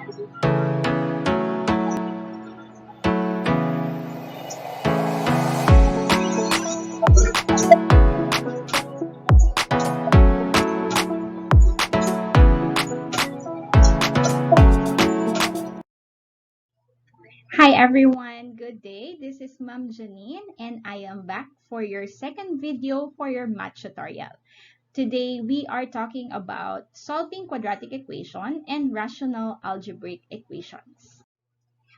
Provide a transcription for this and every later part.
Hi everyone, good day. This is Ma'am Janine and I am back for your second video for your math tutorial. Today we are talking about solving quadratic equation and rational algebraic equations.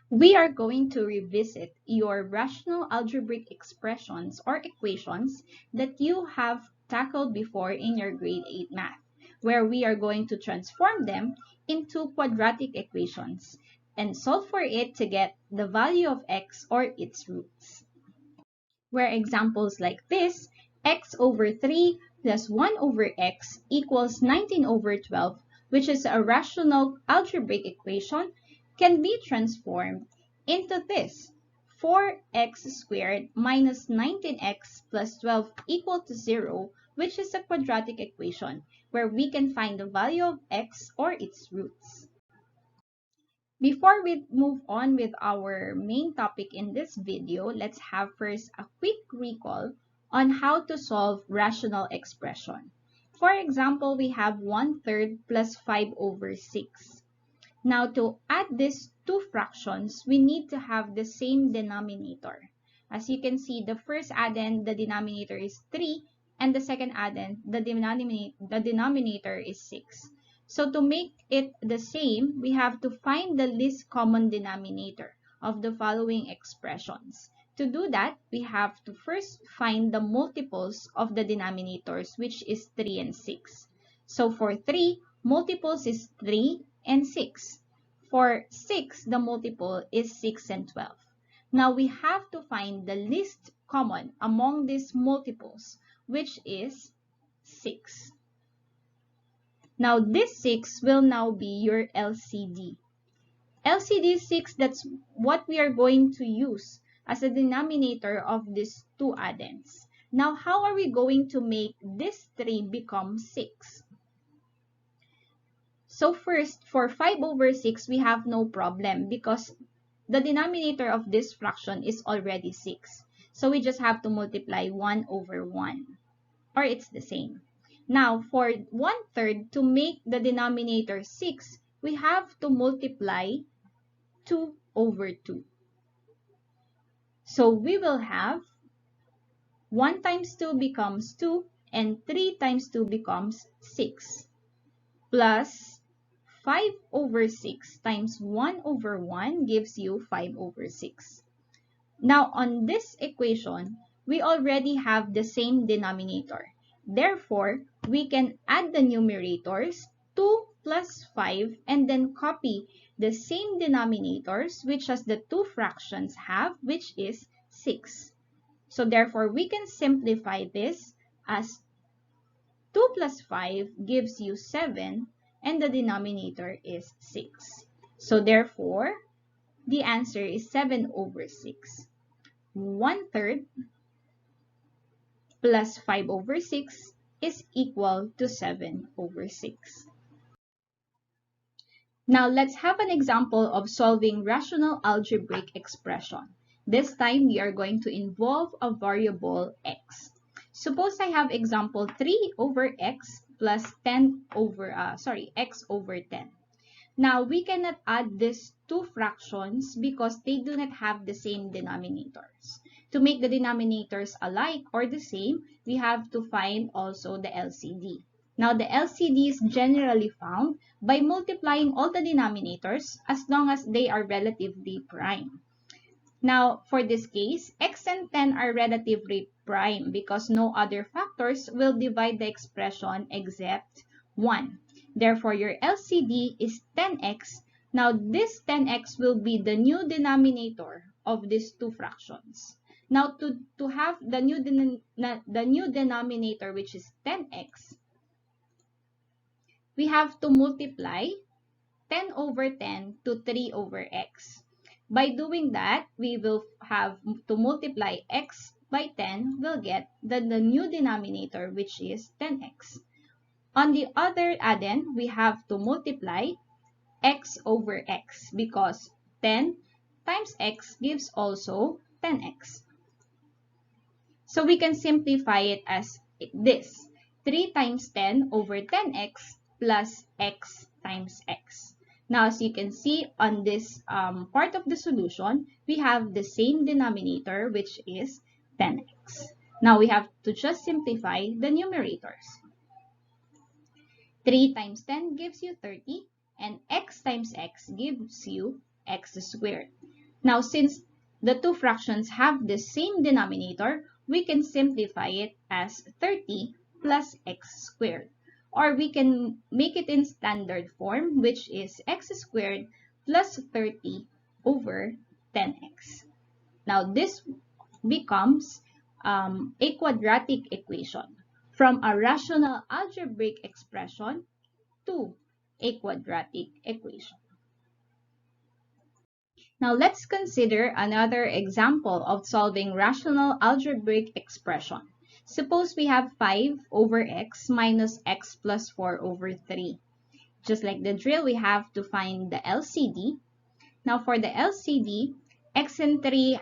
We are going to revisit your rational algebraic expressions or equations that you have tackled before in your grade 8 math, where we are going to transform them into quadratic equations and solve for it to get the value of x or its roots. Where examples like this, x over 3 plus 1 over x equals 19 over 12, which is a rational algebraic equation, can be transformed into this, 4x squared minus 19x plus 12 equal to 0, which is a quadratic equation where we can find the value of x or its roots. Before we move on with our main topic in this video, let's have first a quick recall on how to solve rational expression. For example, we have 1/3 plus 5 over 6. Now to add these two fractions, we need to have the same denominator. As you can see, the first addend, the denominator is 3, and the second addend, the denominator is 6. So to make it the same, we have to find the least common denominator of the following expressions. To do that, we have to first find the multiples of the denominators, which is 3 and 6. So for 3, multiples is 3 and 6. For 6, the multiple is 6 and 12. Now we have to find the least common among these multiples, which is 6. Now this 6 will now be your LCD. LCD 6, that's what we are going to use as a denominator of these two addends. Now how are we going to make this 3 become 6? So first, for 5 over 6, we have no problem because the denominator of this fraction is already 6. So we just have to multiply 1 over 1, or it's the same. Now, for 1/3, to make the denominator 6, we have to multiply 2 over 2. So we will have 1 times 2 becomes 2, and 3 times 2 becomes 6, plus 5 over 6 times 1 over 1 gives you 5 over 6. Now, on this equation, we already have the same denominator. Therefore, we can add the numerators, 2 plus 5, and then copy the same denominators, which as the two fractions have, which is 6. So therefore, we can simplify this as 2 plus 5 gives you 7, and the denominator is 6. So therefore, the answer is 7 over 6. 1/3 plus 5 over 6 is equal to 7 over 6. Now let's have an example of solving rational algebraic expression. This time we are going to involve a variable x. Suppose I have example 3 over x plus x over 10. Now we cannot add these two fractions because they do not have the same denominators. To make the denominators alike or the same, we have to find also the LCD. Now the LCD is generally found by multiplying all the denominators as long as they are relatively prime. Now for this case, x and 10 are relatively prime because no other factors will divide the expression except 1. Therefore, your LCD is 10x. Now, this 10x will be the new denominator of these two fractions. Now, to have the new denominator, which is 10x, we have to multiply 10 over 10 to 3 over x. By doing that, we will have to multiply x by 10, we'll get the new denominator, which is 10x. On the other addend, we have to multiply x over x because 10 times x gives also 10x. So we can simplify it as this. 3 times 10 over 10x plus x times x. Now, as you can see on this part of the solution, we have the same denominator, which is 10x. Now, we have to just simplify the numerators. 3 times 10 gives you 30, and x times x gives you x squared. Now, since the two fractions have the same denominator, we can simplify it as 30 plus x squared. Or we can make it in standard form, which is x squared plus 30 over 10x. Now, this becomes a quadratic equation from a rational algebraic expression to a quadratic equation. Now let's consider another example of solving rational algebraic expression. Suppose we have 5 over x minus x plus 4 over 3. Just like the drill, we have to find the LCD. Now for the LCD, x and 3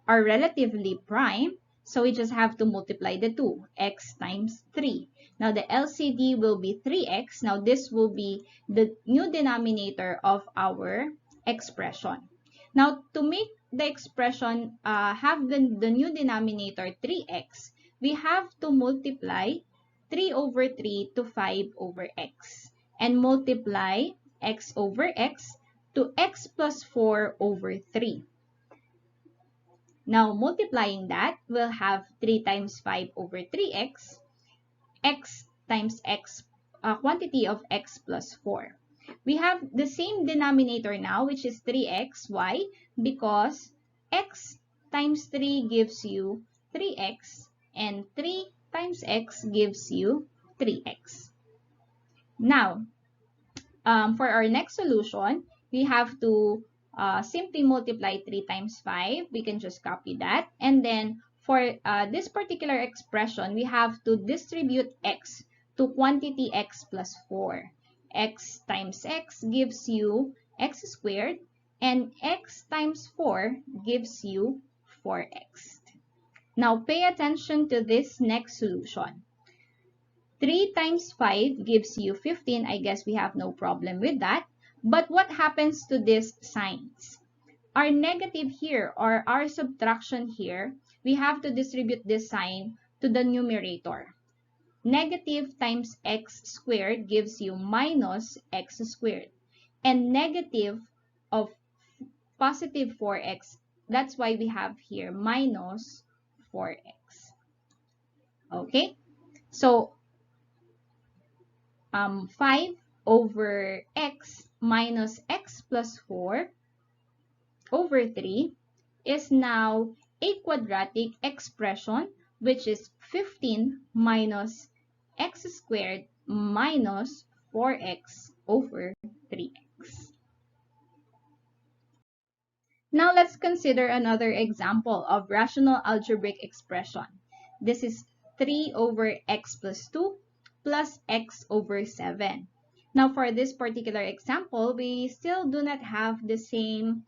are relatively prime, so we just have to multiply the two, x times 3. Now the LCD will be 3x. Now this will be the new denominator of our expression. Now, to make the expression have the new denominator 3x, we have to multiply 3 over 3 to 5 over x, and multiply x over x to x plus 4 over 3. Now, multiplying that, we'll have 3 times 5 over 3x, x times x, quantity of x plus 4. We have the same denominator now, which is 3x. Why? Because x times 3 gives you 3x, and 3 times x gives you 3x. Now, for our next solution, we have to simply multiply 3 times 5. We can just copy that. And then, for this particular expression, we have to distribute x to quantity x plus 4. X times x gives you x squared, and x times 4 gives you 4x. Now, pay attention to this next solution. 3 times 5 gives you 15. I guess we have no problem with that. But what happens to these signs? Our negative here, or our subtraction here, we have to distribute this sign to the numerator. Negative times x squared gives you minus x squared. And negative of positive 4x, that's why we have here minus 4x. Okay? So, 5 over x minus x plus 4 over 3 is now a quadratic expression, which is 15 minus x squared minus 4x over 3x. Now let's consider another example of rational algebraic expression. This is 3 over x plus 2 plus x over 7. Now for this particular example, we still do not have the same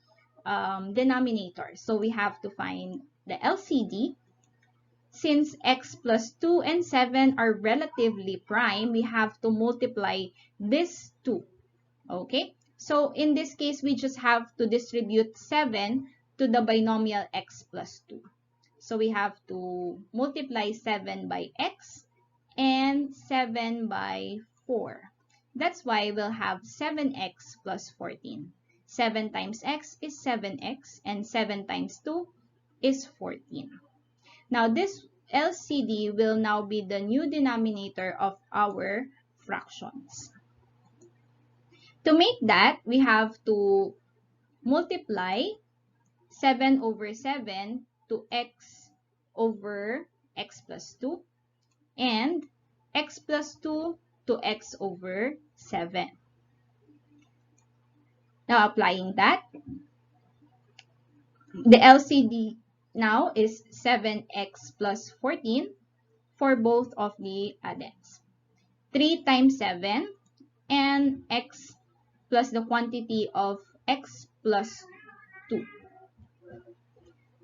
denominator. So we have to find the LCD. Since x plus 2 and 7 are relatively prime, we have to multiply this 2. Okay? So in this case, we just have to distribute 7 to the binomial x plus 2. So we have to multiply 7 by x and 7 by 4. That's why we'll have 7x plus 14. 7 times x is 7x, and 7 times 2 is 14. Now, this LCD will now be the new denominator of our fractions. To make that, we have to multiply 7 over 7 to x over x plus 2 and x plus 2 to x over 7. Now, applying that, the LCD now is 7x plus 14 for both of the addends. 3 times 7 and x plus the quantity of x plus 2.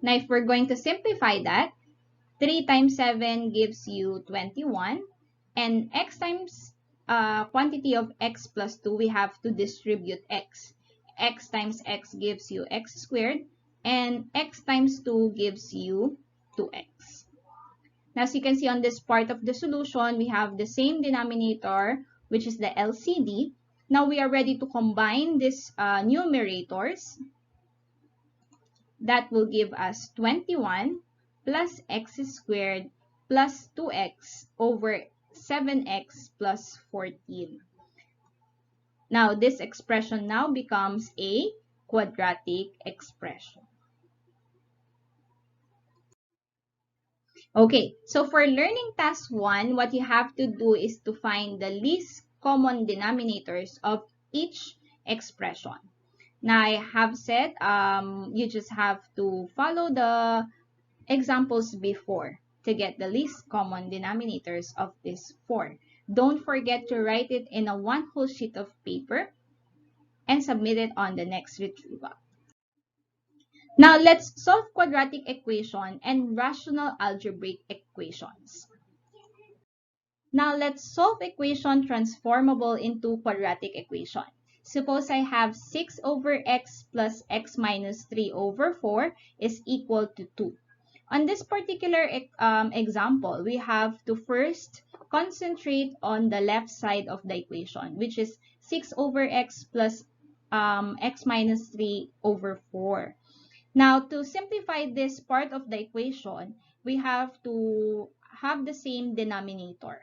Now, if we're going to simplify that, 3 times 7 gives you 21. And x times quantity of x plus 2, we have to distribute x. X times x gives you x squared. And x times 2 gives you 2x. Now, as you can see on this part of the solution, we have the same denominator, which is the LCD. Now, we are ready to combine these numerators. That will give us 21 plus x squared plus 2x over 7x plus 14. Now, this expression now becomes a quadratic expression. Okay, so for learning task 1, what you have to do is to find the least common denominators of each expression. Now, I have said you just have to follow the examples before to get the least common denominators of these 4. Don't forget to write it in a one whole sheet of paper and submit it on the next retrieval. Now, let's solve quadratic equation and rational algebraic equations. Now, let's solve equation transformable into quadratic equation. Suppose I have 6 over x plus x minus 3 over 4 is equal to 2. On this particular example, we have to first concentrate on the left side of the equation, which is 6 over x plus x minus 3 over 4. Now, to simplify this part of the equation, we have to have the same denominator.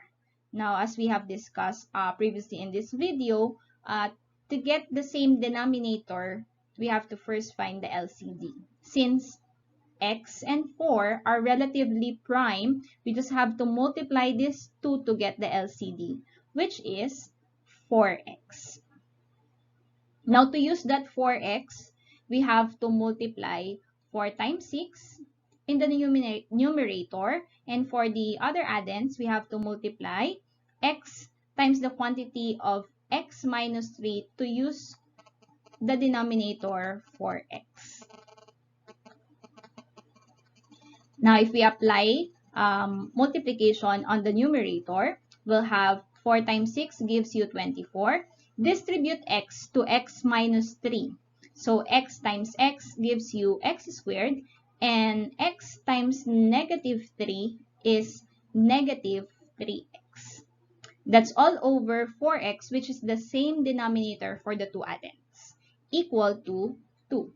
Now, as we have discussed previously in this video, to get the same denominator, we have to first find the LCD. Since x and 4 are relatively prime, we just have to multiply these two to get the LCD, which is 4x. Now, to use that 4x, we have to multiply 4 times 6 in the numerator, and for the other addends, we have to multiply x times the quantity of x minus 3 to use the denominator 4x. Now, if we apply multiplication on the numerator, we'll have 4 times 6 gives you 24. Distribute x to x minus 3. So, x times x gives you x squared, and x times negative 3 is negative 3x. That's all over 4x, which is the same denominator for the two addends, equal to 2.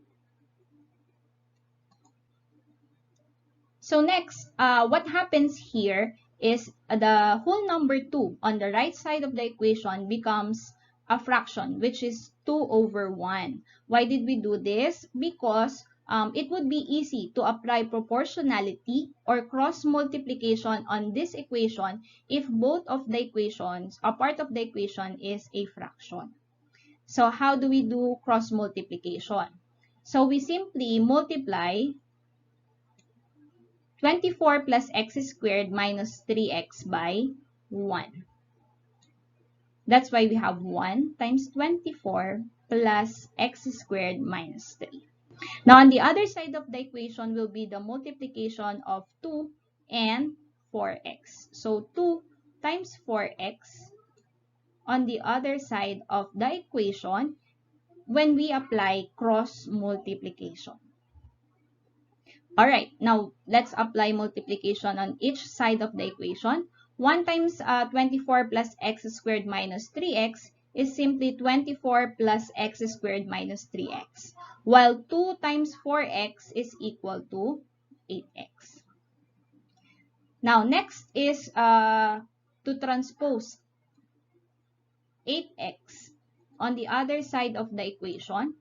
So next, what happens here is the whole number 2 on the right side of the equation becomes a fraction, which is 2 over 1. Why did we do this? Because it would be easy to apply proportionality or cross multiplication on this equation if both of the equations, a part of the equation is a fraction. So how do we do cross multiplication? So we simply multiply 24 plus x squared minus 3x by 1. That's why we have 1 times 24 plus x squared minus 3. Now, on the other side of the equation will be the multiplication of 2 and 4x. So, 2 times 4x on the other side of the equation when we apply cross multiplication. Alright, now let's apply multiplication on each side of the equation. 1 times 24 plus x squared minus 3x is simply 24 plus x squared minus 3x. While 2 times 4x is equal to 8x. Now, next is to transpose 8x on the other side of the equation.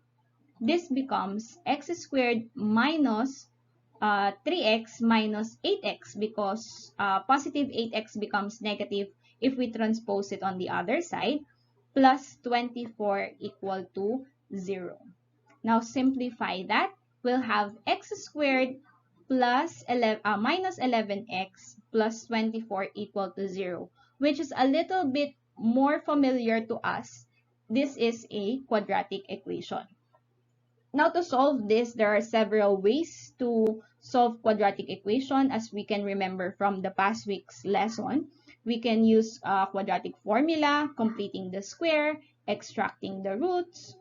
This becomes x squared minus 3x minus 8x because positive 8x becomes negative if we transpose it on the other side, plus 24 equal to 0. Now simplify that. We'll have x squared plus minus 11x plus 24 equal to 0, which is a little bit more familiar to us this is a quadratic equation. Now to solve this, there are several ways to solve quadratic equation. As we can remember from the past week's lesson, we can use quadratic formula, completing the square, extracting the roots,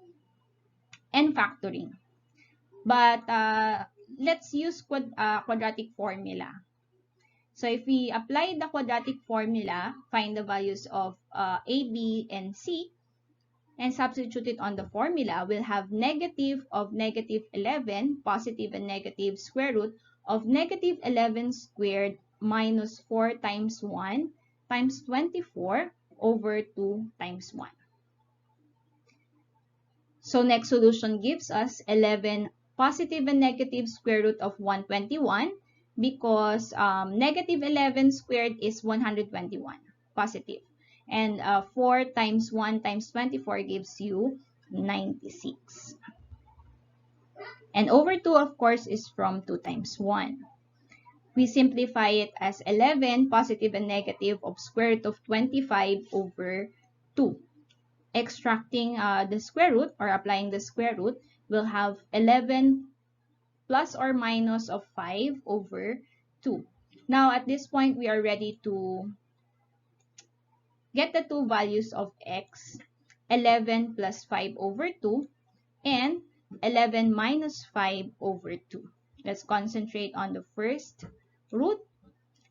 and factoring. But let's use quadratic formula. So if we apply the quadratic formula, find the values of A, B, and C, and substitute it on the formula, we'll have negative of negative 11, positive and negative square root of negative 11 squared minus 4 times 1 times 24 over 2 times 1. So next solution gives us 11 positive and negative square root of 121 because negative 11 squared is 121, positive. And 4 times 1 times 24 gives you 96. And over 2, of course, is from 2 times 1. We simplify it as 11 positive and negative of square root of 25 over 2. Extracting the square root or applying the square root, we'll have 11 plus or minus of 5 over 2. Now, at this point, we are ready to get the two values of x, 11 plus 5 over 2, and 11 minus 5 over 2. Let's concentrate on the first root.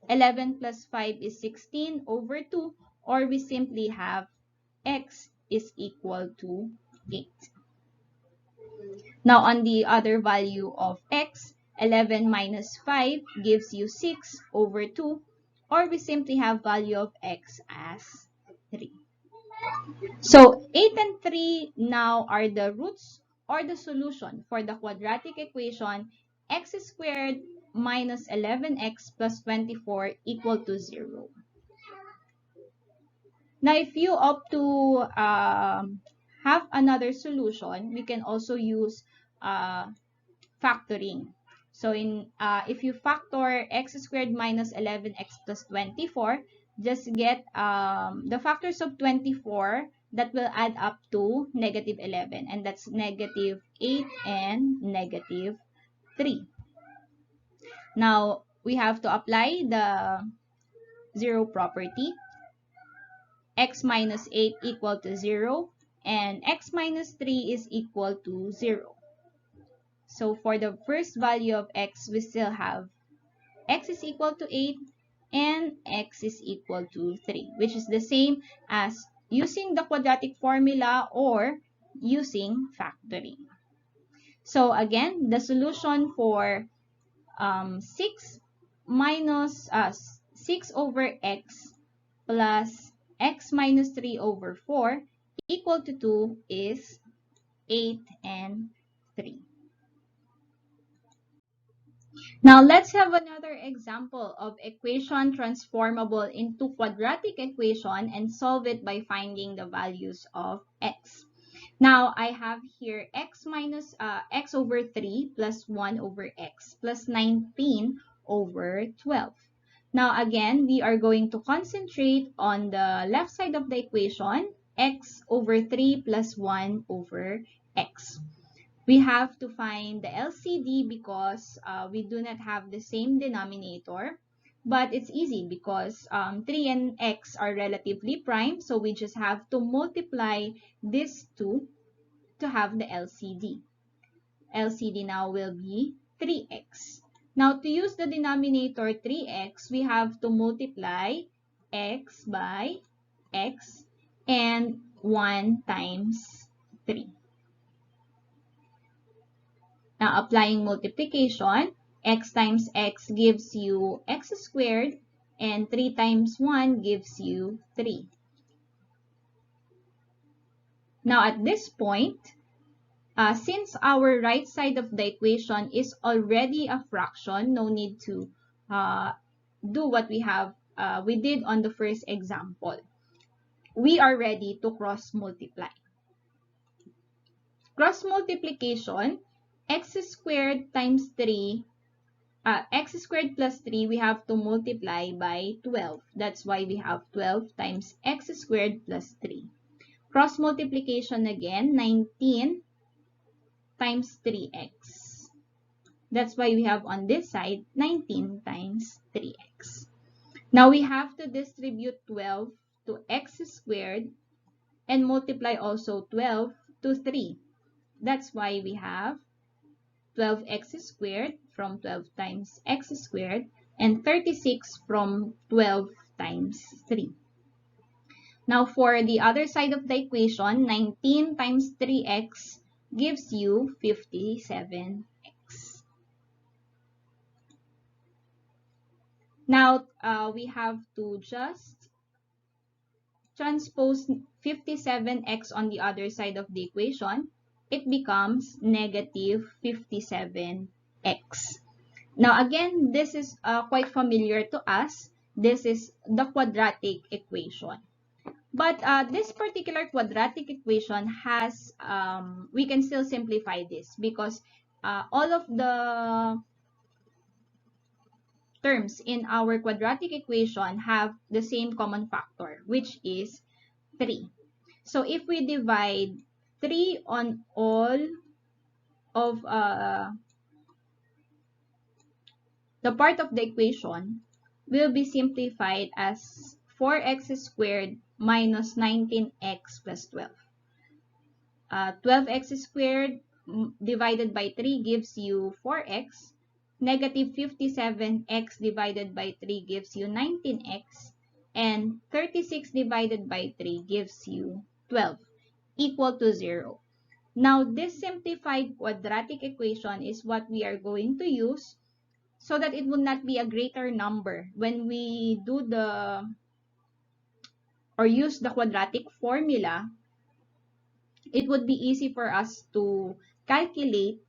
11 plus 5 is 16 over 2, or we simply have x is equal to 8. Now, on the other value of x, 11 minus 5 gives you 6 over 2, or we simply have value of x as 3. So 8 and 3 now are the roots or the solution for the quadratic equation x squared minus 11x plus 24 equal to 0. Now, if you opt to have another solution, we can also use factoring. So if you factor x squared minus 11x plus 24, just get the factors of 24 that will add up to negative 11, and that's negative 8 and negative 3. Now, we have to apply the zero property. X minus 8 equal to 0, and x minus 3 is equal to 0. So for the first value of x, we still have x is equal to 8 and x is equal to 3, which is the same as using the quadratic formula or using factoring. So again, the solution for 6 minus 6 over x plus x minus 3 over 4 equal to 2 is 8 and 3. Now, let's have another example of equation transformable into quadratic equation and solve it by finding the values of x. Now, I have here x over 3 plus 1 over x plus 19 over 12. Now, again, we are going to concentrate on the left side of the equation, x over 3 plus 1 over x. We have to find the LCD because we do not have the same denominator, but it's easy because 3 and x are relatively prime, so we just have to multiply these two to have the LCD. LCD now will be 3x. Now, to use the denominator 3x, we have to multiply x by x and 1 times 3. Now, applying multiplication, x times x gives you x squared, and 3 times 1 gives you 3. Now, at this point, since our right side of the equation is already a fraction, no need to do what we did on the first example. We are ready to cross multiply. Cross multiplication, x squared times 3, x squared plus 3, we have to multiply by 12. That's why we have 12 times x squared plus 3. Cross multiplication again, 19 times 3x. That's why we have on this side 19 times 3x. Now we have to distribute 12 to x squared and multiply also 12 to 3. That's why we have 12x squared from 12 times x squared and 36 from 12 times 3. Now for the other side of the equation, 19 times 3x gives you 57x. Now we have to just transpose 57x on the other side of the equation. It becomes negative 57x. Now again, this is quite familiar to us. This is the quadratic equation. But this particular quadratic equation has, we can still simplify this because all of the terms in our quadratic equation have the same common factor, which is 3. So if we divide 3 on all of the part of the equation, will be simplified as 4x squared minus 19x plus 12. 12x squared divided by 3 gives you 4x. Negative 57x divided by 3 gives you 19x. And 36 divided by 3 gives you 12, equal to 0. Now, this simplified quadratic equation is what we are going to use so that it will not be a greater number when we do the or use the quadratic formula. It would be easy for us to calculate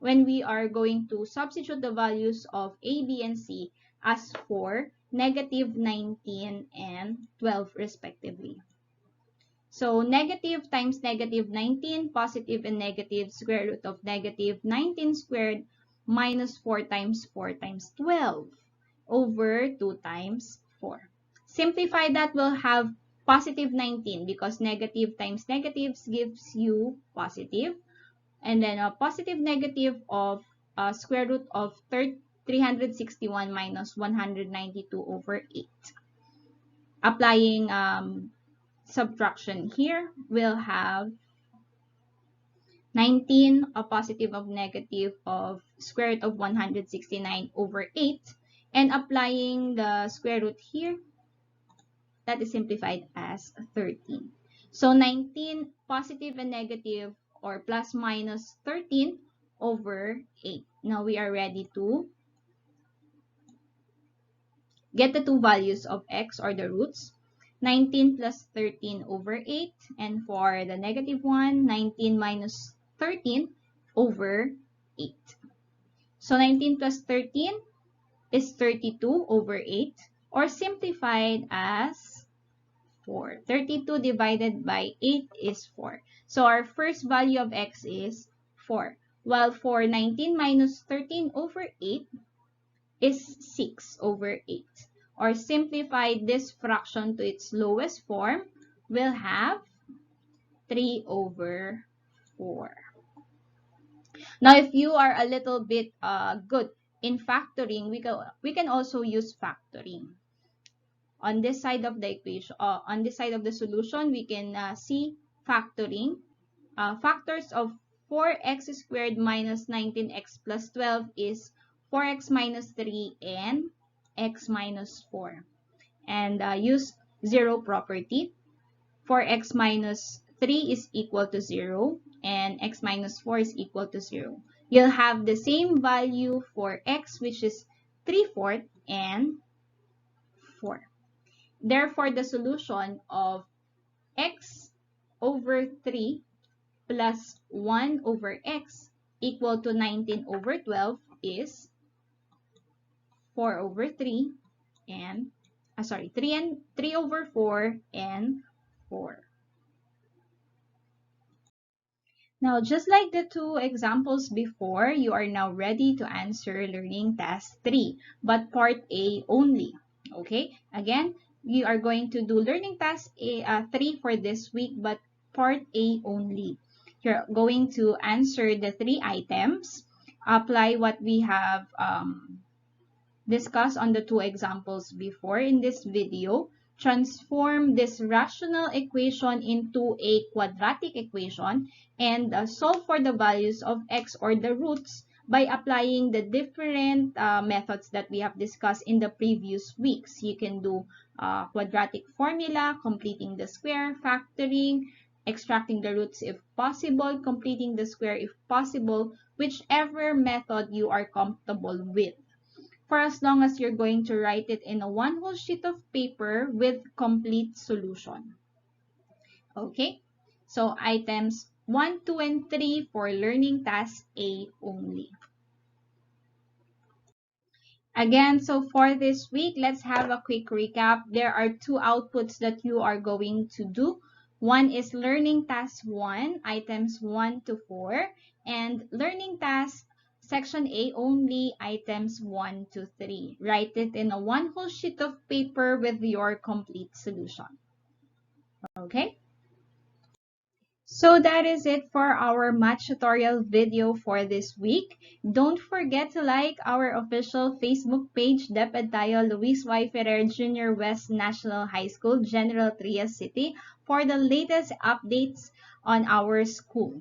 when we are going to substitute the values of a, b, and c as for negative 19 and 12 respectively. So negative times negative 19, positive and negative, square root of negative 19 squared minus 4 times 4 times 12 over 2 times 4. Simplify that, we'll have positive 19 because negative times negatives gives you positive. And then a positive negative of square root of 361 minus 192 over 8. Applying subtraction here, we'll have 19, a positive of negative of square root of 169 over 8. And applying the square root here, that is simplified as 13. So 19 positive and negative or plus minus 13 over 8. Now we are ready to get the two values of x or the roots. 19 plus 13 over 8. And for the negative one, 19 minus 13 over 8. So 19 plus 13 is 32 over 8, or simplified as 4. 32 divided by 8 is 4. So our first value of x is 4. While for 19 minus 13 over 8 is 6 over 8. Or simplify this fraction to its lowest form, we'll have 3 over 4. Now, if you are a little bit good in factoring, we can also use factoring. On this side of the equation, on this side of the solution, we can see factoring. Factors of 4x squared minus 19x plus 12 is 4x minus 3 and x minus 4. And use zero property. 4x minus 3 is equal to 0 and x minus 4 is equal to 0. You'll have the same value for x, which is 3/4 and 4. Therefore, the solution of x over 3 plus 1 over x equal to 19 over 12 is 4 over 3 and 3 over 4 and 4. Now, just like the two examples before, you are now ready to answer learning task 3, but part A only. Okay? Again, We are going to do learning task 3 for this week, but part A only. You're going to answer the 3 items, apply what we have discussed on the 2 examples before in this video, transform this rational equation into a quadratic equation, and solve for the values of x or the roots by applying the different methods that we have discussed in the previous weeks. You can do quadratic formula, completing the square, factoring, extracting the roots if possible, completing the square if possible, whichever method you are comfortable with, for as long as you're going to write it in a one whole sheet of paper with complete solution. Okay, so items 1, 2, and 3 for learning task A only. Again, so for this week, let's have a quick recap. There are 2 outputs that you are going to do. One is learning task 1, items 1 to 4, and learning task section A only, items 1 to 3. Write it in a one whole sheet of paper with your complete solution. Okay? So that is it for our math tutorial video for this week. Don't forget to like our official Facebook page, DepEd tayo, Luis Y. Ferrer Jr. West National High School, General Trias City, for the latest updates on our school.